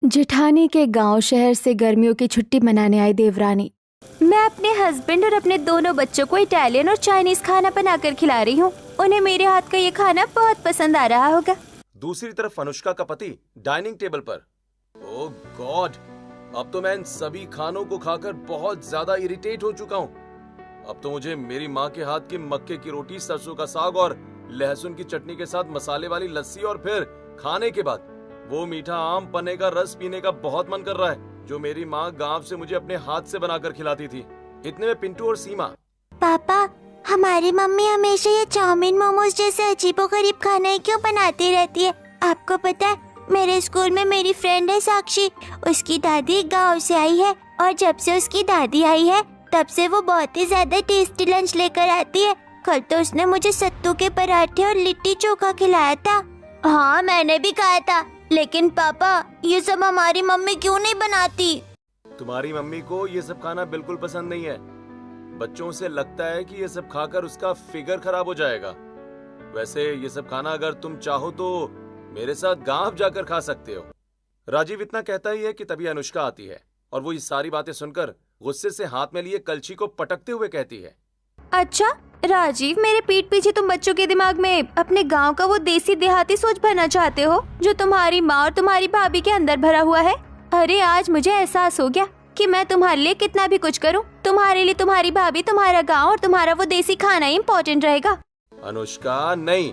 जेठानी के गांव शहर से गर्मियों की छुट्टी मनाने आई देवरानी। मैं अपने हस्बैंड और अपने दोनों बच्चों को इटालियन और चाइनीज खाना बनाकर खिला रही हूँ। उन्हें मेरे हाथ का ये खाना बहुत पसंद आ रहा होगा। दूसरी तरफ अनुष्का का पति डाइनिंग टेबल पर। ओह गॉड, अब तो मैं इन सभी खानों को खाकर बहुत ज्यादा इरिटेट हो चुका हूँ। अब तो मुझे मेरी माँ के हाथ की मक्के की रोटी, सरसों का साग और लहसुन की चटनी के साथ मसाले वाली लस्सी और फिर खाने के बाद वो मीठा आम पन्ने का रस पीने का बहुत मन कर रहा है, जो मेरी माँ गांव से मुझे अपने हाथ से बनाकर खिलाती थी। इतने में पिंटू और सीमा। पापा, हमारी मम्मी हमेशा ये चाउमीन मोमोज जैसे अजीबोगरीब खाना ही क्यों बनाती रहती है? आपको पता है, मेरे स्कूल में मेरी फ्रेंड है साक्षी, उसकी दादी गांव से आई है और जब से उसकी दादी आई है तब से वो बहुत ही ज्यादा टेस्टी लंच लेकर आती है। कल तो उसने मुझे सत्तू के पराठे और लिट्टी चोखा खिलाया था। हाँ, मैंने भी खाया था, लेकिन पापा ये सब हमारी मम्मी क्यों नहीं बनाती? तुम्हारी मम्मी को ये सब खाना बिल्कुल पसंद नहीं है। बच्चों से लगता है कि ये सब खाकर उसका फिगर खराब हो जाएगा। वैसे ये सब खाना अगर तुम चाहो तो मेरे साथ गांव जाकर खा सकते हो। राजीव इतना कहता ही है कि तभी अनुष्का आती है और वो ये सारी बातें सुनकर गुस्से से हाथ में लिए कलछी को पटकते हुए कहती है, अच्छा राजीव, मेरे पीठ पीछे तुम बच्चों के दिमाग में अपने गांव का वो देसी देहाती सोच भरना चाहते हो जो तुम्हारी माँ और तुम्हारी भाभी के अंदर भरा हुआ है। अरे आज मुझे एहसास हो गया कि मैं तुम्हारे लिए कितना भी कुछ करूं, तुम्हारे लिए तुम्हारी भाभी, तुम्हारा गांव और तुम्हारा वो देसी खाना ही इम्पोर्टेंट रहेगा। अनुष्का नहीं,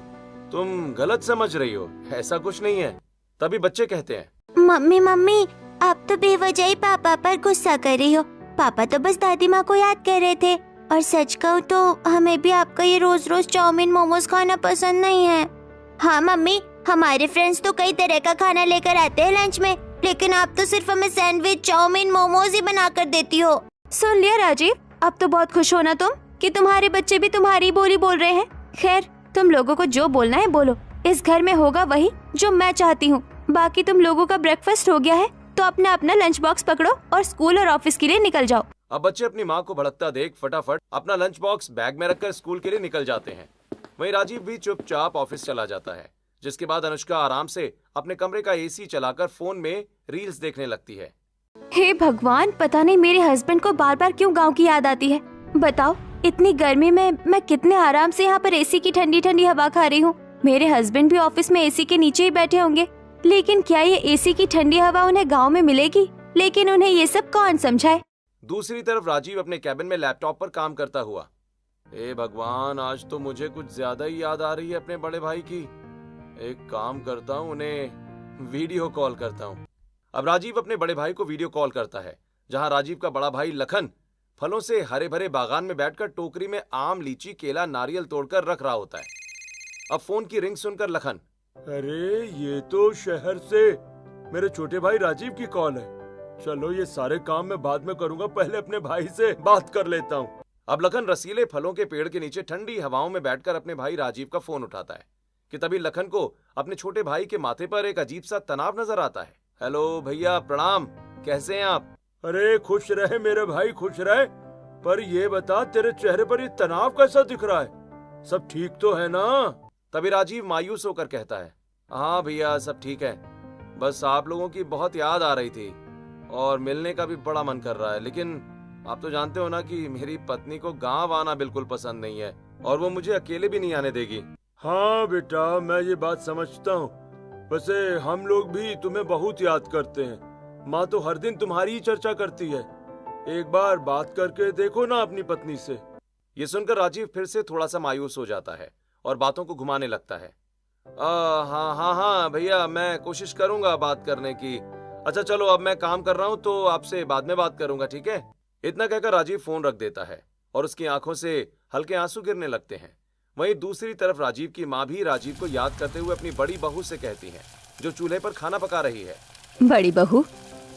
तुम गलत समझ रही हो, ऐसा कुछ नहीं है। तभी बच्चे कहते हैं, मम्मी आप तो बेवजह ही पापा पर गुस्सा कर रही हो। पापा तो बस दादी माँ को याद कर रहे थे, और सच कहूँ तो हमें भी आपका ये रोज रोज चाउमीन मोमोज खाना पसंद नहीं है। हाँ मम्मी, हमारे फ्रेंड्स तो कई तरह का खाना लेकर आते हैं लंच में, लेकिन आप तो सिर्फ हमें सैंडविच, चाउमीन, मोमोज ही बना कर देती हो। सुन लिया राजीव, अब तो बहुत खुश होना तुम कि तुम्हारे बच्चे भी तुम्हारी बोली बोल रहे हैं। खैर, तुम लोगों को जो बोलना है बोलो, इस घर में होगा वही जो मैं चाहती हूँ। बाकी तुम लोगों का ब्रेकफास्ट हो गया है तो अपना अपना लंच बॉक्स पकड़ो और स्कूल और ऑफिस के लिए निकल जाओ। अब बच्चे अपनी माँ को भड़कता देख फटाफट अपना लंच बॉक्स बैग में रखकर स्कूल के लिए निकल जाते हैं। वहीं राजीव भी चुपचाप ऑफिस चला जाता है, जिसके बाद अनुष्का आराम से अपने कमरे का एसी चलाकर फोन में रील्स देखने लगती है। हे भगवान, पता नहीं मेरे हस्बैंड को बार बार क्यों गाँव की याद आती है। बताओ, इतनी गर्मी में मैं कितने आराम से यहाँ पर एसी की ठंडी ठंडी हवा खा रही हूँ। मेरे हस्बैंड भी ऑफिस में एसी के नीचे ही बैठे होंगे, लेकिन क्या ये एसी की ठंडी हवा उन्हें गांव में मिलेगी? लेकिन उन्हें ये सब कौन समझाए। दूसरी तरफ राजीव अपने कैबिन में लैपटॉप पर काम करता हुआ, हे भगवान, आज तो मुझे कुछ ज्यादा ही याद आ रही है अपने बड़े भाई की। एक काम करता हूँ, उन्हें वीडियो कॉल करता हूँ। अब राजीव अपने बड़े भाई को वीडियो कॉल करता है, जहाँ राजीव का बड़ा भाई लखन फलों से हरे भरे बागान में बैठकर टोकरी में आम, लीची, केला, नारियल तोड़कर रख रहा होता है। अब फोन की रिंग सुनकर लखन, अरे ये तो शहर से मेरे छोटे भाई राजीव की कॉल है। चलो ये सारे काम मैं बाद में करूंगा, पहले अपने भाई से बात कर लेता हूँ। अब लखन रसीले फलों के पेड़ के नीचे ठंडी हवाओं में बैठकर अपने भाई राजीव का फोन उठाता है कि तभी लखन को अपने छोटे भाई के माथे पर एक अजीब सा तनाव नजर आता है। हेलो भैया, प्रणाम, कैसे हैं आप? अरे खुश रहे मेरे भाई, खुश रहे। पर ये बता, तेरे चेहरे पर ये तनाव कैसा दिख रहा है? सब ठीक तो है ना? तभी राजीव मायूस होकर कहता है, हाँ भैया सब ठीक है, बस आप लोगों की बहुत याद आ रही थी और मिलने का भी बड़ा मन कर रहा है। लेकिन आप तो जानते हो ना कि मेरी पत्नी को गांव आना बिल्कुल पसंद नहीं है और वो मुझे अकेले भी नहीं आने देगी। हाँ बेटा, मैं ये बात समझता हूँ। वैसे हम लोग भी तुम्हें बहुत याद करते हैं। माँ तो हर दिन तुम्हारी ही चर्चा करती है। एक बार बात करके देखो ना अपनी पत्नी से। ये सुनकर राजीव फिर से थोड़ा सा मायूस हो जाता है और बातों को घुमाने लगता है। हाँ भैया, मैं कोशिश करूंगा बात करने की। अच्छा चलो, अब मैं काम कर रहा हूँ तो आपसे बाद में बात करूंगा, ठीक है? इतना कहकर राजीव फोन रख देता है और उसकी आंखों से हल्के आंसू गिरने लगते हैं। वहीं दूसरी तरफ राजीव की माँ भी राजीव को याद करते हुए अपनी बड़ी बहू से कहती है, जो चूल्हे पर खाना पका रही है, बड़ी बहू,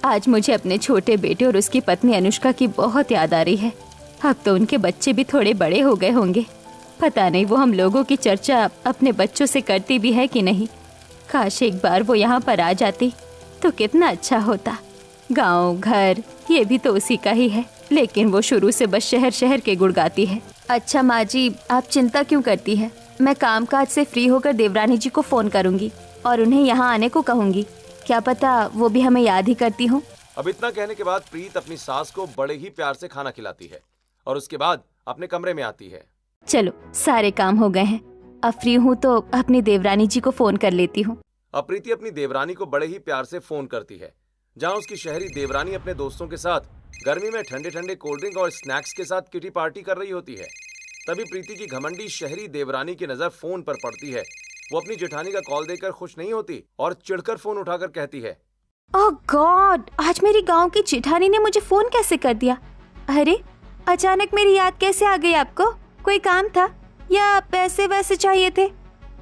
आज मुझे अपने छोटे बेटे और उसकी पत्नी अनुष्का की बहुत याद आ रही है। अब तो उनके बच्चे भी थोड़े बड़े हो गए होंगे। पता नहीं वो हम लोगों की चर्चा अपने बच्चों से करती भी है कि नहीं। काश एक बार वो यहाँ पर आ जाती तो कितना अच्छा होता। गांव घर ये भी तो उसी का ही है, लेकिन वो शुरू से बस शहर शहर के गुण गाती है। अच्छा माँ जी, आप चिंता क्यों करती है? मैं कामकाज से फ्री होकर देवरानी जी को फोन करूंगी और उन्हें यहाँ आने को कहूंगी। क्या पता वो भी हमें याद ही करती हो। अब इतना कहने के बाद प्रीत अपनी सास को बड़े ही प्यार से खाना खिलाती है और उसके बाद अपने कमरे में आती है। चलो सारे काम हो गए हैं, अब फ्री हूँ तो अपनी देवरानी जी को फोन कर लेती हूँ। अब प्रीति अपनी देवरानी को बड़े ही प्यार से फोन करती है, जहाँ उसकी शहरी देवरानी अपने दोस्तों के साथ गर्मी में ठंडे ठंडे कोल्ड ड्रिंक और स्नैक्स के साथ किटी पार्टी कर रही होती है। तभी प्रीति की घमंडी शहरी देवरानी की नजर फोन पर पड़ती है। वो अपनी जेठानी का कॉल देकर खुश नहीं होती और चिढ़कर फोन उठाकर कहती है, ओह गॉड, आज मेरी गांव की जेठानी ने मुझे फोन कैसे कर दिया। अरे अचानक मेरी याद कैसे आ गई आपको? कोई काम था या पैसे वैसे चाहिए थे?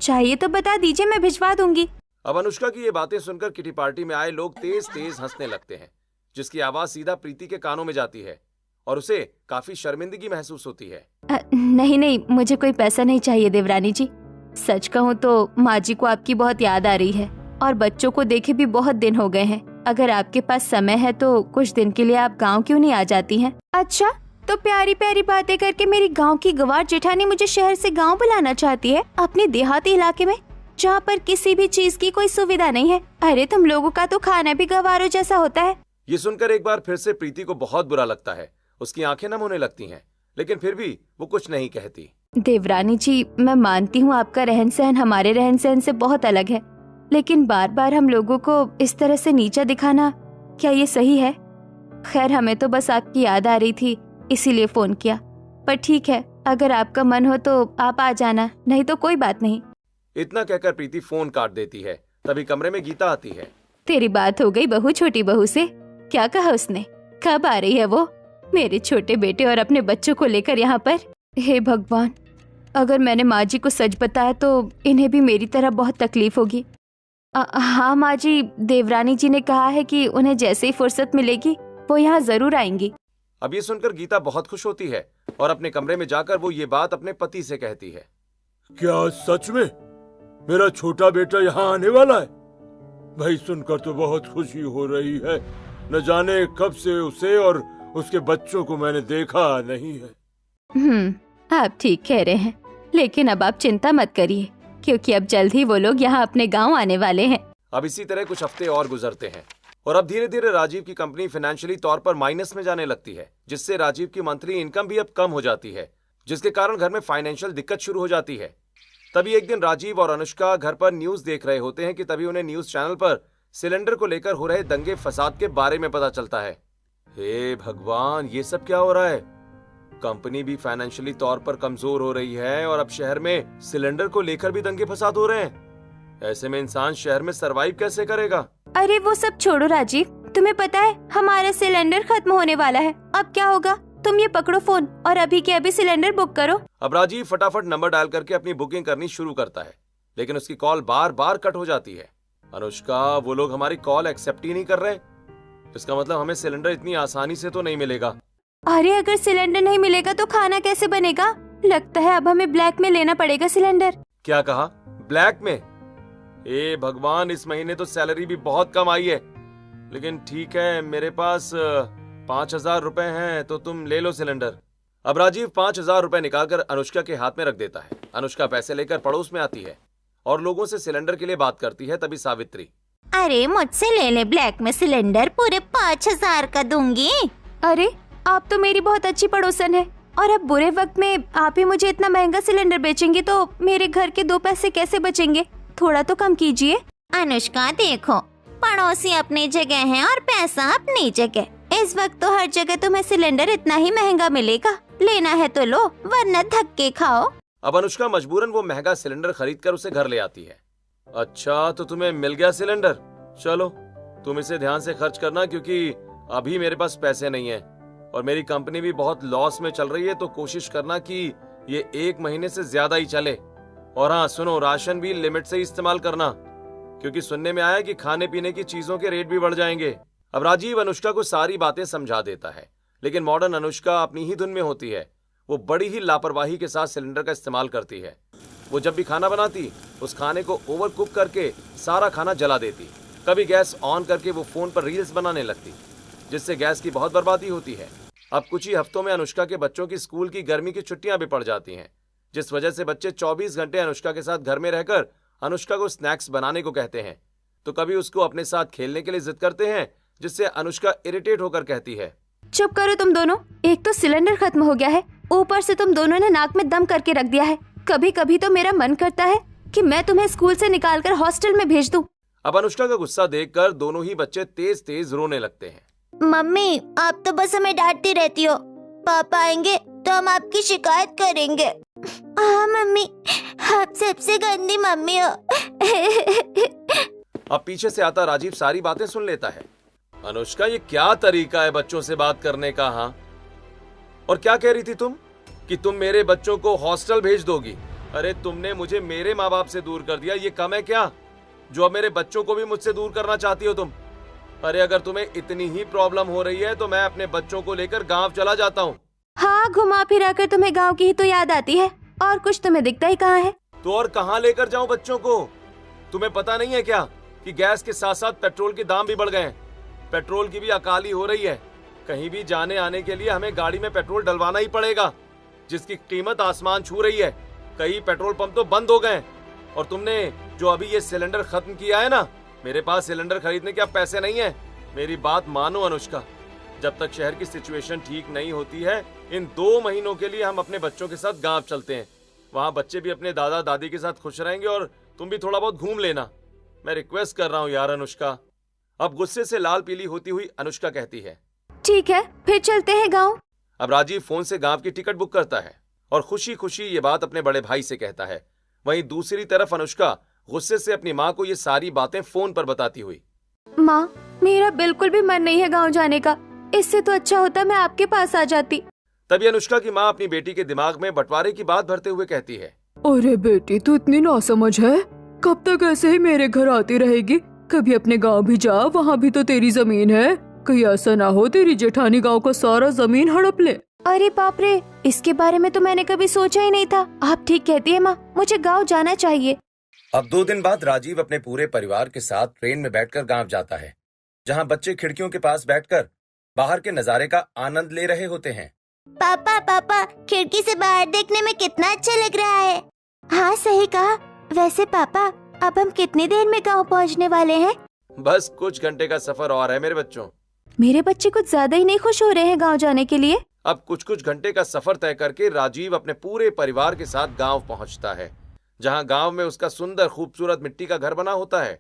चाहिए तो बता दीजिए, मैं भिजवा दूंगी। अब अनुष्का की ये बातें सुनकर किटी पार्टी में आए लोग तेज तेज हंसने लगते हैं, जिसकी आवाज सीधा प्रीति के कानों में जाती है और उसे काफी शर्मिंदगी महसूस होती है। नहीं, मुझे कोई पैसा नहीं चाहिए देवरानी जी। सच कहूँ तो माँ जी को आपकी बहुत याद आ रही है और बच्चों को देखे भी बहुत दिन हो गए हैं। अगर आपके पास समय है तो कुछ दिन के लिए आप गांव क्यों नहीं आ जाती हैं? अच्छा, तो प्यारी प्यारी बातें करके मेरी गांव की गवार जेठानी मुझे शहर से गांव बुलाना चाहती है, अपने देहाती इलाके में जहाँ पर किसी भी चीज की कोई सुविधा नहीं है। अरे तुम लोगों का तो खाना भी गवारों जैसा होता है। ये सुनकर एक बार फिर से प्रीति को बहुत बुरा लगता है। उसकी आंखें नम होने लगती हैं, लेकिन फिर भी वो कुछ नहीं कहती। देवरानी जी, मैं मानती हूँ आपका रहन सहन हमारे रहन सहन से बहुत अलग है, लेकिन बार बार हम लोगों को इस तरह से नीचा दिखाना, क्या ये सही है? खैर, हमें तो बस आपकी याद आ रही थी, इसीलिए फोन किया। पर ठीक है, अगर आपका मन हो तो आप आ जाना, नहीं तो कोई बात नहीं। इतना कहकर प्रीति फोन काट देती है। तभी कमरे में गीता आती है। तेरी बात हो गई बहू छोटी बहू से? क्या कहा उसने? कब आ रही है वो मेरे छोटे बेटे और अपने बच्चों को लेकर यहाँ पर? हे भगवान, अगर मैंने माँ जी को सच बताया तो इन्हें भी मेरी तरह बहुत तकलीफ होगी। हाँ माँ जी, देवरानी जी ने कहा है कि उन्हें जैसे ही फुर्सत मिलेगी वो यहाँ जरूर आएंगी। अब ये सुनकर गीता बहुत खुश होती है और अपने कमरे में जाकर वो ये बात अपने पति से कहती है। क्या सच में मेरा छोटा बेटा यहाँ आने वाला है? भाई सुनकर तो बहुत खुशी हो रही है। न जाने कब से उसे और उसके बच्चों को मैंने देखा नहीं है। आप ठीक कह रहे हैं, लेकिन अब आप चिंता मत करिए, क्योंकि अब जल्द ही वो लोग यहाँ अपने गांव आने वाले हैं। अब इसी तरह कुछ हफ्ते और गुजरते हैं और अब धीरे धीरे राजीव की कंपनी फाइनेंशियली तौर पर माइनस में जाने लगती है, जिससे राजीव की मंथली इनकम भी अब कम हो जाती है, जिसके कारण घर में फाइनेंशियल दिक्कत शुरू हो जाती है। तभी एक दिन राजीव और अनुष्का घर पर न्यूज देख रहे होते हैं कि तभी उन्हें न्यूज चैनल पर सिलेंडर को लेकर हो रहे दंगे फसाद के बारे में पता चलता है। हे भगवान, ये सब क्या हो रहा है? कंपनी भी फाइनेंशियली तौर पर कमजोर हो रही है और अब शहर में सिलेंडर को लेकर भी दंगे फसाद हो रहे हैं। ऐसे में इंसान शहर में सरवाइव कैसे करेगा? अरे वो सब छोड़ो राजीव, तुम्हें पता है हमारा सिलेंडर खत्म होने वाला है। अब क्या होगा? तुम ये पकड़ो फोन और अभी के अभी सिलेंडर बुक करो। अब राजीव फटाफट नंबर डायल करके अपनी बुकिंग करनी शुरू करता है, लेकिन उसकी कॉल बार बार कट हो जाती है। अनुष्का, वो लोग हमारी कॉल एक्सेप्ट ही नहीं कर रहे। इसका मतलब हमें सिलेंडर इतनी आसानी से तो नहीं मिलेगा। अरे अगर सिलेंडर नहीं मिलेगा तो खाना कैसे बनेगा? लगता है अब हमें ब्लैक में लेना पड़ेगा सिलेंडर। क्या कहा? ब्लैक में? ए भगवान, इस महीने तो सैलरी भी बहुत कम आई है, लेकिन ठीक है, मेरे पास 5,000 रुपए हैं, तो तुम ले लो सिलेंडर। अब राजीव 5,000 रुपए निकालकर अनुष्का के हाथ में रख देता है। अनुष्का पैसे लेकर पड़ोस में आती है और लोगों से सिलेंडर के लिए बात करती है। तभी सावित्री, अरे मुझसे ले ले ब्लैक में सिलेंडर, पूरे 5,000 का दूंगी। अरे आप तो मेरी बहुत अच्छी पड़ोसन है, और अब बुरे वक्त में आप ही मुझे इतना महंगा सिलेंडर बेचेंगे तो मेरे घर के 2 पैसे कैसे बचेंगे? थोड़ा तो कम कीजिए। अनुष्का देखो, पड़ोसी अपनी जगह है और पैसा अपनी जगह। इस वक्त तो हर जगह तुम्हें सिलेंडर इतना ही महंगा मिलेगा। लेना है तो लो, वरना धक्के खाओ। अब अनुष्का मजबूरन वो महंगा सिलेंडर खरीद कर उसे घर ले आती है। अच्छा, तो तुम्हें मिल गया सिलेंडर? चलो, तुम इसे ध्यान से खर्च करना, क्योंकि अभी मेरे पास पैसे नहीं है और मेरी कंपनी भी बहुत लॉस में चल रही है, तो कोशिश करना कि ये 1 महीने से ज्यादा ही चले। और हाँ सुनो, राशन भी लिमिट से इस्तेमाल करना, क्योंकि सुनने में आया कि खाने पीने की चीजों के रेट भी बढ़ जाएंगे। अब राजीव अनुष्का को सारी बातें समझा देता है, लेकिन मॉडर्न अनुष्का अपनी ही धुन में होती है। वो बड़ी ही लापरवाही के साथ सिलेंडर का इस्तेमाल करती है। वो जब भी खाना बनाती, उस खाने को ओवर कुक करके सारा खाना जला देती। कभी गैस ऑन करके वो फोन पर रील्स बनाने लगती, जिससे गैस की बहुत बर्बादी होती है। अब कुछ ही हफ्तों में अनुष्का के बच्चों की स्कूल की गर्मी की छुट्टियां भी पड़ जाती हैं, जिस वजह से बच्चे 24 घंटे अनुष्का के साथ घर में रहकर अनुष्का को स्नैक्स बनाने को कहते हैं। तो कभी उसको अपने साथ खेलने के लिए जिद करते हैं, जिससे अनुष्का इरिटेट होकर कहती है, चुप करो तुम दोनों। एक तो सिलेंडर खत्म हो गया है, ऊपर से तुम दोनों ने नाक में दम करके रख दिया है। कभी कभी तो मेरा मन करता है कि मैं तुम्हें स्कूल से निकालकर हॉस्टल में भेज दूं। अब अनुष्का का गुस्सा देखकर दोनों ही बच्चे तेज तेज रोने लगते हैं। मम्मी, आप तो बस हमें डांटती रहती हो। पापा आएंगे तो हम आपकी शिकायत करेंगे। हाँ मम्मी, आप सबसे गंदी मम्मी हो। अब पीछे से आता राजीव सारी बातें सुन लेता है। अनुष्का, ये क्या तरीका है बच्चों से बात करने का? हाँ, और क्या कह रही थी तुम कि तुम मेरे बच्चों को हॉस्टल भेज दोगी? अरे तुमने मुझे मेरे माँ बाप से दूर कर दिया, ये कम है क्या जो अब मेरे बच्चों को भी मुझसे दूर करना चाहती हो तुम? अरे अगर तुम्हें इतनी ही प्रॉब्लम हो रही है तो मैं अपने बच्चों को लेकर गांव चला जाता हूँ। हाँ, घुमा फिरा कर तुम्हें गाँव की ही तो याद आती है, और कुछ तुम्हें दिखता ही कहाँ है। तो और कहाँ लेकर जाऊं बच्चों को? तुम्हें पता नहीं है क्या कि गैस के साथ साथ पेट्रोल के दाम भी बढ़ गए हैं। पेट्रोल की भी अकाली हो रही है। कहीं भी जाने आने के लिए हमें गाड़ी में पेट्रोल डलवाना ही पड़ेगा, जिसकी कीमत आसमान छू रही है। कई पेट्रोल पंप तो बंद हो गए। और तुमने जो अभी ये सिलेंडर खत्म किया है ना, मेरे पास सिलेंडर खरीदने के अब पैसे नहीं है। मेरी बात मानो अनुष्का, जब तक शहर की सिचुएशन ठीक नहीं होती है, इन 2 महीनों के लिए हम अपने बच्चों के साथ गांव चलते हैं। वहां बच्चे भी अपने दादा दादी के साथ खुश रहेंगे और तुम भी थोड़ा बहुत घूम लेना। मैं रिक्वेस्ट कर रहा हूँ यार अनुष्का। अब गुस्से से लाल पीली होती हुई अनुष्का कहती है, ठीक है, फिर चलते हैं गाँव। अब राजीव फोन से गांव की टिकट बुक करता है और खुशी खुशी ये बात अपने बड़े भाई से कहता है। वहीं दूसरी तरफ अनुष्का गुस्से से अपनी माँ को ये सारी बातें फोन पर बताती हुई, माँ, मेरा बिल्कुल भी मन नहीं है गाँव जाने का। इससे तो अच्छा होता मैं आपके पास आ जाती। तभी अनुष्का की माँ अपनी बेटी के दिमाग में बंटवारे की बात भरते हुए कहती है, अरे बेटी, तू इतनी नासमझ है। कब तक ऐसे ही मेरे घर आती रहेगी? कभी अपने गांव भी जा, वहाँ भी तो तेरी जमीन है। कहीं ऐसा ना हो तेरी जेठानी गांव का सारा जमीन हड़प ले। अरे बाप रे, इसके बारे में तो मैंने कभी सोचा ही नहीं था। आप ठीक कहती है माँ, मुझे गाँव जाना चाहिए। अब 2 दिन बाद राजीव अपने पूरे परिवार के साथ ट्रेन में बैठकर गांव जाता है, जहां बच्चे खिड़कियों के पास बैठकर बाहर के नजारे का आनंद ले रहे होते हैं। पापा पापा, खिड़की से बाहर देखने में कितना अच्छा लग रहा है। हाँ सही कहा। वैसे पापा, अब हम कितनी देर में गांव पहुंचने वाले हैं? बस कुछ घंटे का सफर और है मेरे बच्चों। मेरे बच्चे कुछ ज्यादा ही नहीं खुश हो रहे हैं गाँव जाने के लिए। अब कुछ घंटे का सफर तय करके राजीव अपने पूरे परिवार के साथ गांव पहुंचता है, जहां गांव में उसका सुंदर खूबसूरत मिट्टी का घर बना होता है।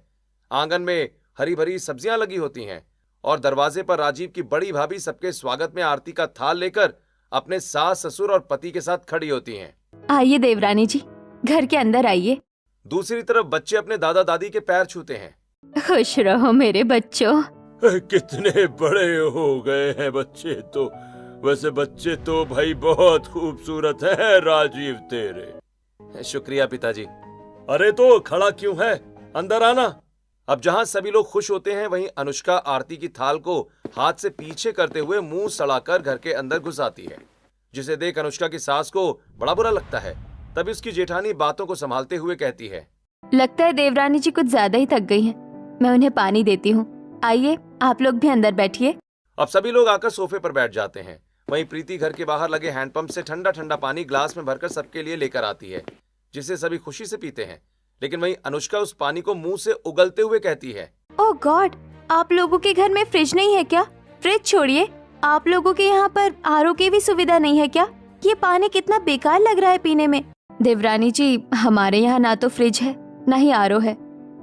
आंगन में हरी भरी सब्जियां लगी होती हैं और दरवाजे पर राजीव की बड़ी भाभी सबके स्वागत में आरती का थाल लेकर अपने सास ससुर और पति के साथ खड़ी होती हैं। आइए देवरानी जी, घर के अंदर आइए। दूसरी तरफ बच्चे अपने दादा दादी के पैर छूते हैं। खुश रहो मेरे बच्चों। कितने बड़े हो गए हैं बच्चे तो। वैसे बच्चे तो भाई बहुत खूबसूरत हैं राजीव तेरे। शुक्रिया पिताजी। अरे तो खड़ा क्यों है, अंदर आना। अब जहां सभी लोग खुश होते हैं, वहीं अनुष्का आरती की थाल को हाथ से पीछे करते हुए मुंह सड़ाकर घर के अंदर घुस आती है, जिसे देख अनुष्का की सास को बड़ा बुरा लगता है। तभी उसकी जेठानी बातों को संभालते हुए कहती है, लगता है देवरानी जी कुछ ज्यादा ही थक गई हैं। मैं उन्हें पानी देती हूँ। आइए, आप लोग भी अंदर बैठिए। अब सभी लोग आकर सोफे पर बैठ जाते हैं। वहीं प्रीति घर के बाहर लगे हैंडपंप से ठंडा ठंडा पानी ग्लास में भरकर सबके लिए लेकर आती है, जिसे सभी खुशी से पीते हैं। लेकिन वहीं अनुष्का उस पानी को मुंह से उगलते हुए कहती है, ओह गॉड, आप लोगों के घर में फ्रिज नहीं है क्या? फ्रिज छोड़िए, आप लोगों के यहाँ पर आरओ की भी सुविधा नहीं है क्या? ये पानी कितना बेकार लग रहा है पीने में। देवरानी जी, हमारे यहाँ ना तो फ्रिज है ना ही आरओ है।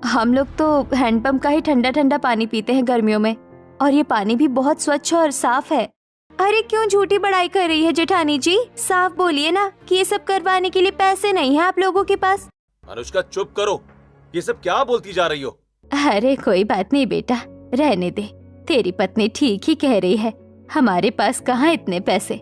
हम लोग तो हैंडपंप का ही ठंडा ठंडा पानी पीते हैं गर्मियों में, और ये पानी भी बहुत स्वच्छ और साफ है। अरे क्यों झूठी बड़ाई कर रही है जेठानी जी? साफ बोलिए ना कि ये सब करवाने के लिए पैसे नहीं है आप लोगों के पास। अनुष्का चुप करो, ये सब क्या बोलती जा रही हो? अरे कोई बात नहीं बेटा, रहने दे। तेरी पत्नी ठीक ही कह रही है, हमारे पास कहाँ इतने पैसे।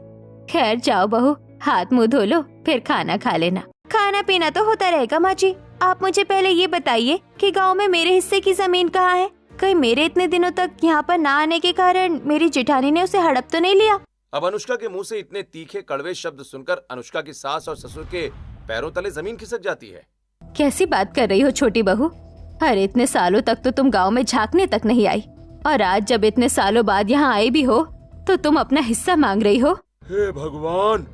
खैर जाओ बहू, हाथ मुंह धो लो, फिर खाना खा लेना। खाना पीना तो होता रहेगा माँ जी। आप मुझे पहले ये बताइए कि गांव में मेरे हिस्से की जमीन कहाँ है? कहीं मेरे इतने दिनों तक यहाँ पर ना आने के कारण मेरी जेठानी ने उसे हड़प तो नहीं लिया? अब अनुष्का के मुंह से इतने तीखे कड़वे शब्द सुनकर अनुष्का की सास और ससुर के पैरों तले जमीन खिसक जाती है। कैसी बात कर रही हो छोटी बहू? अरे इतने सालों तक तो तुम गांव में झांकने तक नहीं आई, और आज जब इतने सालों बाद यहाँ आई भी हो तो तुम अपना हिस्सा मांग रही हो। हे भगवान,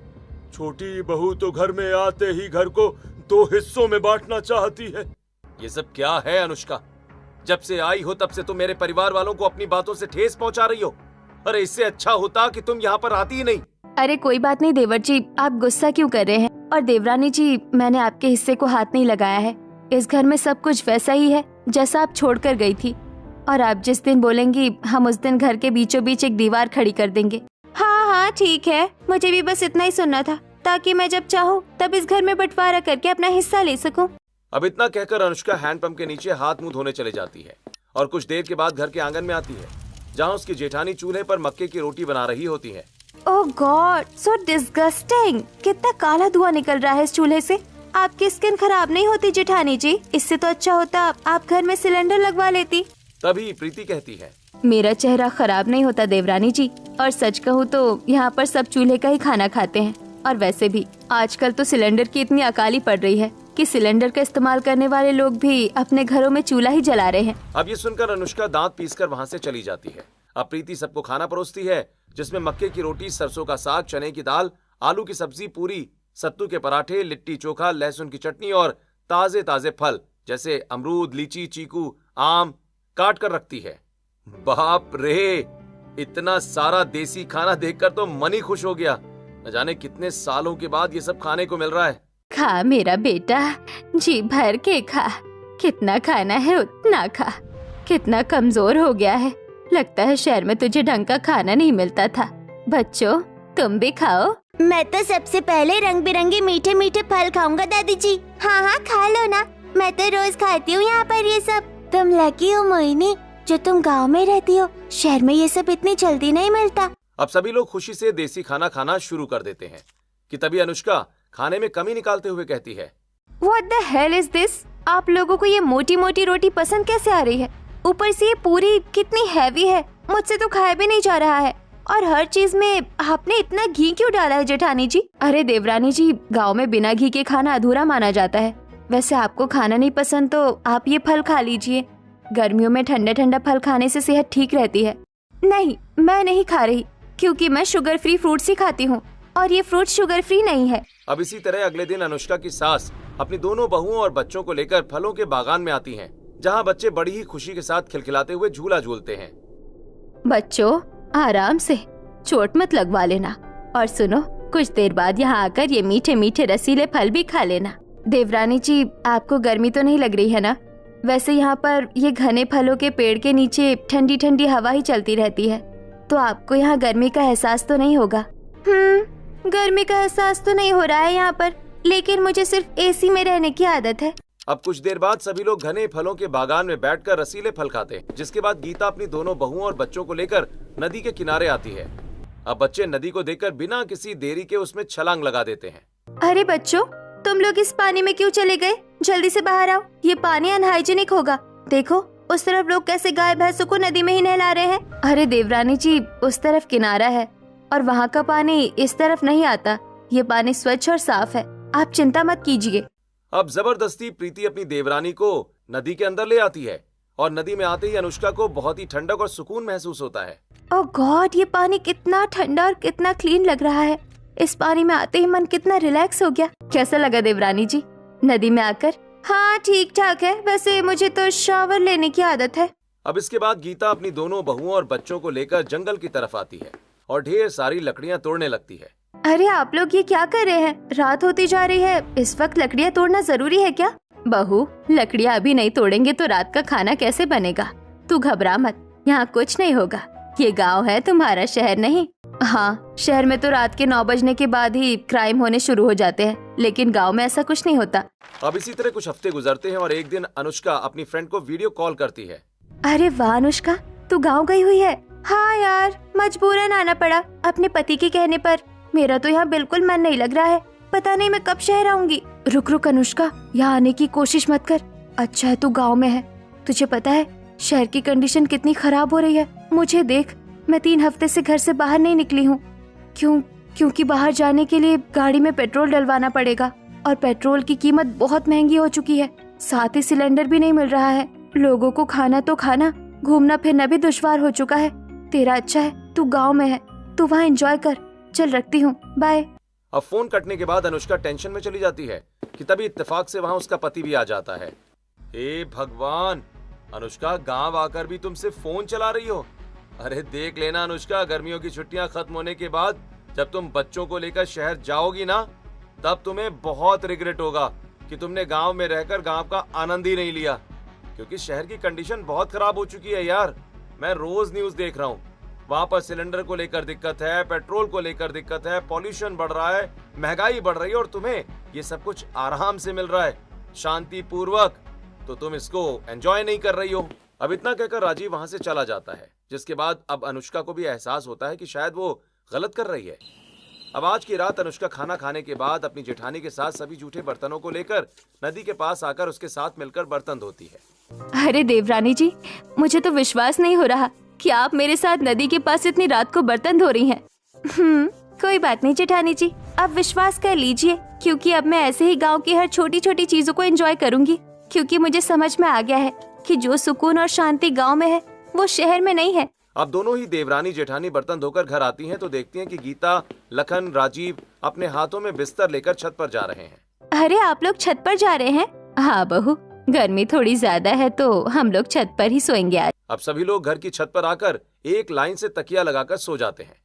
छोटी बहू तो घर में आते ही घर को 2 हिस्सों में बांटना चाहती है। ये सब क्या है अनुष्का? जब से आई हो तब से तुम मेरे परिवार वालों को अपनी बातों से ठेस पहुंचा रही हो। अरे इससे अच्छा होता कि तुम यहाँ पर आती ही नहीं। अरे कोई बात नहीं देवर जी, आप गुस्सा क्यों कर रहे हैं? और देवरानी जी, मैंने आपके हिस्से को हाथ नहीं लगाया है। इस घर में सब कुछ वैसा ही है जैसा आप छोड़कर गई थी, और आप जिस दिन बोलेंगी हम उस दिन घर के बीचों बीच एक दीवार खड़ी कर देंगे। हाँ हाँ ठीक है, मुझे भी बस इतना ही सुनना था, ताकि मैं जब चाहूँ तब इस घर में बंटवारा करके अपना हिस्सा ले सकूं। अब इतना कहकर अनुष्का हैंडपंप के नीचे हाथ मुंह धोने चले जाती है और कुछ देर के बाद घर के आंगन में आती है, जहाँ उसकी जेठानी चूल्हे पर मक्के की रोटी बना रही होती है। ओह गॉड, सो डिस्गस्टिंग! कितना काला धुआं निकल रहा है इस चूल्हे से। आपकी स्किन खराब नहीं होती जेठानी जी? इससे तो अच्छा होता आप घर में सिलेंडर लगवा लेती। तभी प्रीति कहती है, मेरा चेहरा खराब नहीं होता देवरानी जी, और सच कहूँ तो यहाँ पर सब चूल्हे का ही खाना खाते हैं। और वैसे भी आजकल तो सिलेंडर की इतनी अकाली पड़ रही है कि सिलेंडर का इस्तेमाल करने वाले लोग भी अपने घरों में चूल्हा ही जला रहे हैं। अब ये सुनकर अनुष्का दांत पीसकर वहाँ से चली जाती है। अब प्रीति सबको खाना परोसती है, जिसमें मक्के की रोटी, सरसों का साग, चने की दाल, आलू की सब्जी, पूरी, सत्तू के पराठे, लिट्टी चोखा, लहसुन की चटनी और ताजे ताजे फल जैसे अमरूद, लीची, चीकू, आम काट कर रखती है। बाप रे, इतना सारा देसी खाना देखकर तो मन ही खुश हो गया। न जाने कितने सालों के बाद ये सब खाने को मिल रहा है। खा मेरा बेटा, जी भर के खा। कितना खाना है उतना खा। कितना कमजोर हो गया है, लगता है शहर में तुझे ढंग का खाना नहीं मिलता था। बच्चों तुम भी खाओ। मैं तो सबसे पहले रंग बिरंगे मीठे मीठे फल खाऊंगा दादी जी। हाँ हाँ खा लो ना, मैं तो रोज खाती हूँ यहाँ पर ये सब। तुम लकी हो मोहिनी जो तुम गांव में रहती हो, शहर में ये सब इतनी जल्दी नहीं मिलता। अब सभी लोग खुशी से देसी खाना खाना शुरू कर देते हैं कि तभी अनुष्का खाने में कमी निकालते हुए कहती है, What the hell is this? आप लोगों को ये मोटी मोटी रोटी पसंद कैसे आ रही है? ऊपर से ये पूरी कितनी हैवी है, मुझसे तो खाया भी नहीं जा रहा है। और हर चीज में आपने इतना घी क्यों डाला है जेठानी जी? अरे देवरानी जी, गांव में बिना घी के खाना अधूरा माना जाता है। वैसे आपको खाना नहीं पसंद तो आप ये फल खा लीजिए। गर्मियों में ठंडा ठंडा फल खाने से सेहत ठीक रहती है। नहीं, मैं नहीं खा रही, क्योंकि मैं शुगर फ्री फ्रूट्स ही खाती हूँ और ये फ्रूट शुगर फ्री नहीं है। अब इसी तरह अगले दिन अनुष्का की सास अपनी दोनों बहुओं और बच्चों को लेकर फलों के बागान में आती हैं, जहाँ बच्चे बड़ी ही खुशी के साथ खिलखिलाते हुए झूला झूलते हैं। बच्चों आराम से, चोट मत लगवा लेना। और सुनो, कुछ देर बाद यहाँ आकर ये मीठे मीठे रसीले फल भी खा लेना। देवरानी जी, आपको गर्मी तो नहीं लग रही है ना? वैसे यहाँ पर ये घने फलों के पेड़ के नीचे ठंडी ठंडी हवा ही चलती रहती है, तो आपको यहाँ गर्मी का एहसास तो नहीं होगा। गर्मी का एहसास तो नहीं हो रहा है यहाँ पर, लेकिन मुझे सिर्फ एसी में रहने की आदत है। अब कुछ देर बाद सभी लोग घने फलों के बागान में बैठकर रसीले फल खाते हैं, जिसके बाद गीता अपनी दोनों बहुओं और बच्चों को लेकर नदी के किनारे आती है। अब बच्चे नदी को देखकर बिना किसी देरी के उसमें छलांग लगा देते हैं। अरे बच्चों, तुम लोग इस पानी में क्यों चले गए? जल्दी से बाहर आओ, ये पानी अनहाइजीनिक होगा। देखो उस तरफ लोग कैसे गाय भैंसों को नदी में ही नहला रहे हैं। अरे देवरानी जी, उस तरफ किनारा है और वहाँ का पानी इस तरफ नहीं आता। ये पानी स्वच्छ और साफ है, आप चिंता मत कीजिए। अब जबरदस्ती प्रीति अपनी देवरानी को नदी के अंदर ले आती है और नदी में आते ही अनुष्का को बहुत ही ठंडक और सुकून महसूस होता है। ओह गॉड, ये पानी कितना ठंडा और कितना क्लीन लग रहा है। इस पानी में आते ही मन कितना रिलैक्स हो गया। कैसा लगा देवरानी जी नदी में आकर? हाँ ठीक ठाक है, वैसे मुझे तो शावर लेने की आदत है। अब इसके बाद गीता अपनी दोनों बहुओं और बच्चों को लेकर जंगल की तरफ आती है और ढेर सारी लकड़ियाँ तोड़ने लगती है। अरे आप लोग ये क्या कर रहे हैं? रात होती जा रही है, इस वक्त लकड़ियाँ तोड़ना जरूरी है क्या? बहू, लकड़ियाँ अभी नहीं तोड़ेंगे तो रात का खाना कैसे बनेगा? तू घबरा मत, यहाँ कुछ नहीं होगा। ये गांव है, तुम्हारा शहर नहीं। हाँ, शहर में तो रात के 9 बजने के बाद ही क्राइम होने शुरू हो जाते हैं, लेकिन गांव में ऐसा कुछ नहीं होता। अब इसी तरह कुछ हफ्ते गुजरते हैं और एक दिन अनुष्का अपनी फ्रेंड को वीडियो कॉल करती है। अरे वाह अनुष्का, तू गाँव गई हुई है? हाँ यार, मजबूरन आना पड़ा अपने पति के कहने पर। मेरा तो यहाँ बिल्कुल मन नहीं लग रहा है, पता नहीं मैं कब शहर आऊंगी। रुक रुक अनुष्का, यहाँ आने की कोशिश मत कर। अच्छा है तू गांव में है। तुझे पता है शहर की कंडीशन कितनी खराब हो रही है। मुझे देख, मैं 3 हफ्ते से घर से बाहर नहीं निकली हूँ। क्योंकि बाहर जाने के लिए गाड़ी में पेट्रोल डलवाना पड़ेगा और पेट्रोल की कीमत बहुत महंगी हो चुकी है। साथ ही सिलेंडर भी नहीं मिल रहा है। लोगों को खाना तो खाना, घूमना फिरना भी दुश्वार हो चुका है। तेरा अच्छा है तू गाँव में है, तू वहाँ एंजॉय कर। चल रखती हूँ, बाय। अब फोन कटने के बाद अनुष्का टेंशन में चली जाती है कि तभी इत्तेफाक से वहाँ उसका पति भी आ जाता है। हे भगवान, अनुष्का, गांव आकर भी तुम सिर्फ फोन चला रही हो? अरे देख लेना अनुष्का, गर्मियों की छुट्टियां खत्म होने के बाद जब तुम बच्चों को लेकर शहर जाओगी ना, तब तुम्हें बहुत रिग्रेट होगा कि तुमने गांव में रहकर गांव का आनंद ही नहीं लिया। क्योंकि शहर की कंडीशन बहुत खराब हो चुकी है यार। मैं रोज न्यूज देख रहा हूँ, वहां पर सिलेंडर को लेकर दिक्कत है, पेट्रोल को लेकर दिक्कत है, पॉल्यूशन बढ़ रहा है, महंगाई बढ़ रही है, और तुम्हें ये सब कुछ आराम से मिल रहा है, शांति पूर्वक। तो तुम इसको एंजॉय नहीं कर रही हो। अब इतना कहकर राजीव वहां से चला जाता है, जिसके बाद अब अनुष्का को भी एहसास होता है कि शायद वो गलत कर रही है। अब आज की रात अनुष्का खाना खाने के बाद अपनी जेठानी के साथ सभी जूठे बर्तनों को लेकर नदी के पास आकर उसके साथ मिलकर बर्तन धोती है। अरे देवरानी जी, मुझे तो विश्वास नहीं हो रहा कि आप मेरे साथ नदी के पास इतनी रात को बर्तन धो रही हैं। कोई बात नहीं जेठानी जी, अब विश्वास कर लीजिए, क्योंकि अब मैं ऐसे ही गांव की हर छोटी छोटी चीजों को एंजॉय करूंगी। क्योंकि मुझे समझ में आ गया है कि जो सुकून और शांति गांव में है वो शहर में नहीं है। अब दोनों ही देवरानी जेठानी बर्तन धोकर घर आती हैं तो देखती हैं कि गीता, लखन, राजीव अपने हाथों में बिस्तर लेकर छत पर जा रहे हैं। अरे आप लोग छत पर जा रहे हैं? हाँ बहू, गर्मी थोड़ी ज्यादा है तो हम लोग छत पर ही सोएंगे आज। अब सभी लोग घर की छत पर आकर एक लाइन से तकिया लगाकर सो जाते हैं।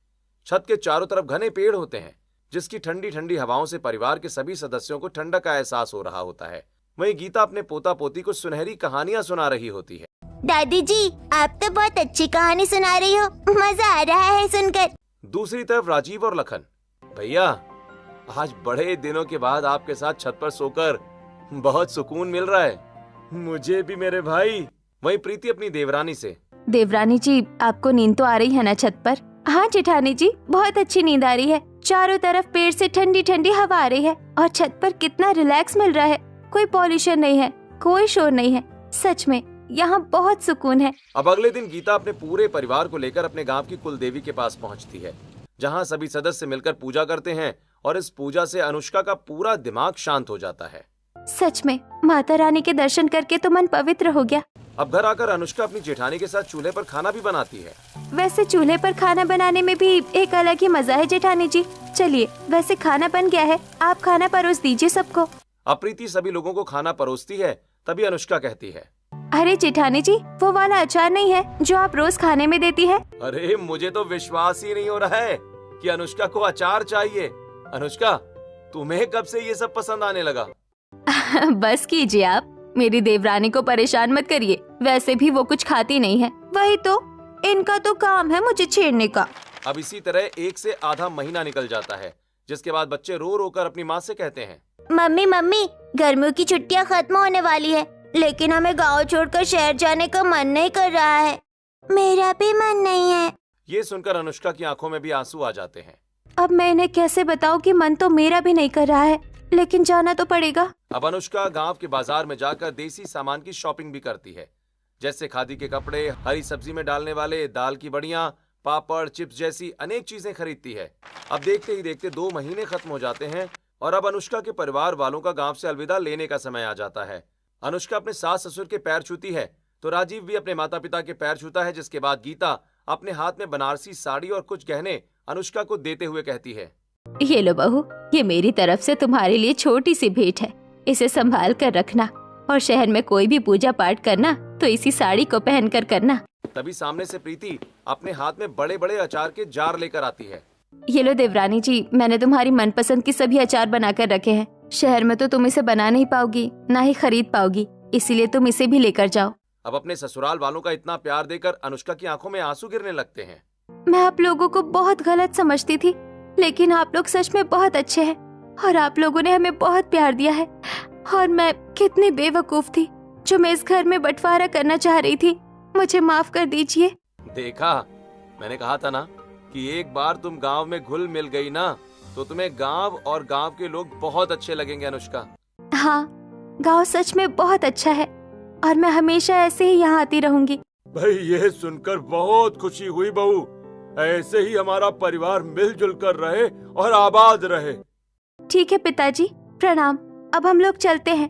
छत के चारों तरफ घने पेड़ होते हैं, जिसकी ठंडी ठंडी हवाओं से परिवार के सभी सदस्यों को ठंडक का एहसास हो रहा होता है। वहीं गीता अपने पोता पोती को सुनहरी कहानियां सुना रही होती है। दादी जी, आप तो बहुत अच्छी कहानी सुना रही हो, मजा आ रहा है सुनकर। दूसरी तरफ राजीव और लखन, भैया आज बड़े दिनों के बाद आपके साथ छत पर सोकर बहुत सुकून मिल रहा है। मुझे भी मेरे भाई। वहीं प्रीति अपनी देवरानी से, देवरानी जी आपको नींद तो आ रही है ना छत पर? हाँ जेठानी जी, बहुत अच्छी नींद आ रही है। चारों तरफ पेड़ से ठंडी ठंडी हवा आ रही है और छत पर कितना रिलैक्स मिल रहा है। कोई पॉल्यूशन नहीं है, कोई शोर नहीं है, सच में यहाँ बहुत सुकून है। अब अगले दिन गीता अपने पूरे परिवार को लेकर अपने गांव की कुल देवी के पास पहुंचती है, जहां सभी सदस्य मिलकर पूजा करते हैं और इस पूजा से अनुष्का का पूरा दिमाग शांत हो जाता है। सच में माता रानी के दर्शन करके तो मन पवित्र हो गया। अब घर आकर अनुष्का अपनी जेठानी के साथ चूल्हे पर खाना भी बनाती है। वैसे चूल्हे पर खाना बनाने में भी एक अलग ही मजा है जेठानी जी। चलिए, वैसे खाना बन गया है, आप खाना परोस दीजिए सबको। अब प्रीति सभी लोगों को खाना परोसती है, तभी अनुष्का कहती है, अरे जेठानी जी, वो वाला अचार नहीं है जो आप रोज खाने में देती है? अरे मुझे तो विश्वास ही नहीं हो रहा है कि अनुष्का को अचार चाहिए। अनुष्का, तुम्हें कब से ये सब पसंद आने लगा? बस कीजिए आप, मेरी देवरानी को परेशान मत करिए, वैसे भी वो कुछ खाती नहीं है। वही तो, इनका तो काम है मुझे छेड़ने का। अब इसी तरह 1 से आधा महीना निकल जाता है, जिसके बाद बच्चे रो रो कर अपनी माँ से कहते हैं, मम्मी मम्मी, गर्मियों की छुट्टियां खत्म होने वाली है, लेकिन हमें गांव छोड़कर शहर जाने का मन नहीं कर रहा है। मेरा भी मन नहीं है। ये सुनकर अनुष्का की आंखों में भी आंसू आ जाते हैं। अब मैं इन्हें कैसे बताऊं कि मन तो मेरा भी नहीं कर रहा है, लेकिन जाना तो पड़ेगा। अब अनुष्का गांव के बाजार में जाकर देसी सामान की शॉपिंग भी करती है, जैसे खादी के कपड़े, हरी सब्जी में डालने वाले दाल की बड़ियां, पापड़, चिप्स जैसी अनेक चीजें खरीदती है। अब देखते ही देखते 2 महीने खत्म हो जाते हैं और अब अनुष्का के परिवार वालों का गांव से अलविदा लेने का समय आ जाता है। अनुष्का अपने सास ससुर के पैर छूती है तो राजीव भी अपने माता पिता के पैर छूता है, जिसके बाद गीता अपने हाथ में बनारसी साड़ी और कुछ गहने अनुष्का को देते हुए कहती है, ये लो बहू, ये मेरी तरफ से तुम्हारे लिए छोटी सी भेंट है, इसे संभाल कर रखना और शहर में कोई भी पूजा पाठ करना तो इसी साड़ी को पहन कर करना। तभी सामने से प्रीति अपने हाथ में बड़े बड़े अचार के जार लेकर आती है। ये लो देवरानी जी, मैंने तुम्हारी मनपसंद की सभी अचार बनाकर रखे हैं। शहर में तो तुम इसे बना नहीं पाओगी, ना ही खरीद पाओगी, इसीलिए तुम इसे भी लेकर जाओ। अब अपने ससुराल वालों का इतना प्यार देकर अनुष्का की आंखों में आंसू गिरने लगते हैं। मैं आप लोगों को बहुत गलत समझती थी, लेकिन आप लोग सच में बहुत अच्छे हैं और आप लोगों ने हमें बहुत प्यार दिया है। और मैं कितनी बेवकूफ थी जो मैं इस घर में बंटवारा करना चाह रही थी। मुझे माफ कर दीजिए। देखा, मैंने कहा था ना कि एक बार तुम गांव में घुल मिल गई ना तो तुम्हें गांव और गांव के लोग बहुत अच्छे लगेंगे अनुष्का। हाँ, गांव सच में बहुत अच्छा है और मैं हमेशा ऐसे ही यहाँ आती रहूंगी। भाई ये सुनकर बहुत खुशी हुई बहू। ऐसे ही हमारा परिवार मिलजुल कर रहे और आबाद रहे। ठीक है पिताजी, प्रणाम। अब हम लोग चलते हैं।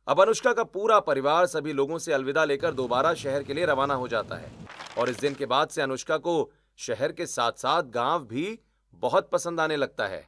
अब अनुष्का का पूरा परिवार सभी लोगों से अलविदा लेकर दोबारा शहर के लिए रवाना हो जाता है और इस दिन के बाद से अनुष्का को शहर के साथ साथ गांव भी बहुत पसंद आने लगता है।